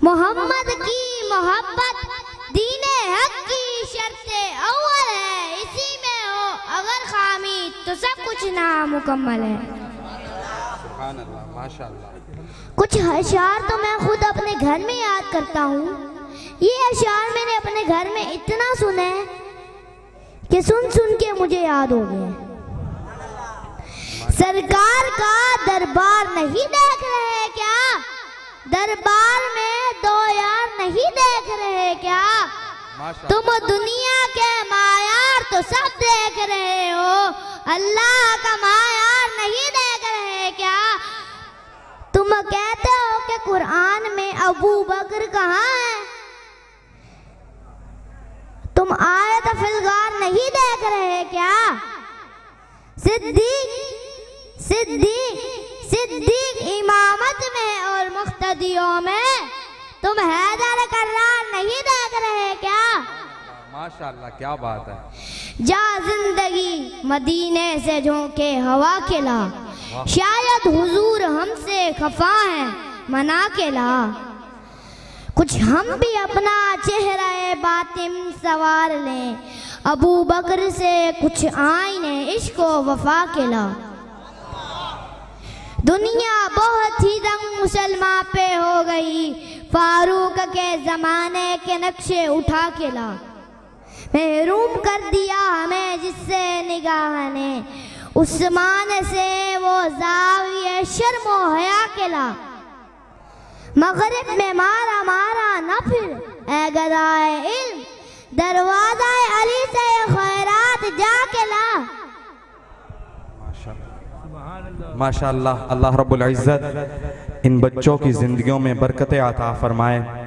मोहम्मद की मोहब्बत दीने हक की शर्ते अव्वल है, इसी में हो अगर खामी तो सब कुछ नामुकम्मल है। सुभान अल्लाह, माशाअल्लाह। कुछ अशार तो मैं खुद अपने घर में याद करता हूँ। ये अशार मैंने अपने घर में इतना सुने कि सुन सुन के मुझे याद हो गए। सरकार का दरबार नहीं देख रहे क्या? दरबार में दो यार नहीं देख रहे क्या? तुम दुनिया के मायार तो सब देख रहे हो, अल्लाह का मायार नहीं देख रहे क्या? तुम कहते हो कि कुरान में अबू बकर कहाँ है? तुम आयत फिलगार नहीं देख रहे क्या? सिद्दीक सिद्दीक सिद्दीक इमामत में और मुख्तदियों में तुम हैदर कर्रार नहीं देख रहे क्या? माशाअल्लाह, क्या बात है। जा जिंदगी मदीने से झोंके हवा के ला, शायद हुजूर हमसे खफा है मना के ला। कुछ हम भी अपना चेहरा बातिन सवार लें, अबू बकर से कुछ आईने इश्क व वफा के ला। दुनिया बहुत ही दंग मुसलमान पे हो गई, फारूक के जमाने के नक्शे उठा के ला। महरूम कर दिया हमें जिससे निगाह ने, उस्मान से वो जाविये शर्म व हया के ला। मगरिब में मारा मारा न फिर ए गदाए इल्म, दरवाजा अली से खैरात जाके ला। माशाअल्लाह, अल्लाह रब्बुल इज़्ज़त इन बच्चों की ज़िंदगियों में बरकतें अता फरमाए।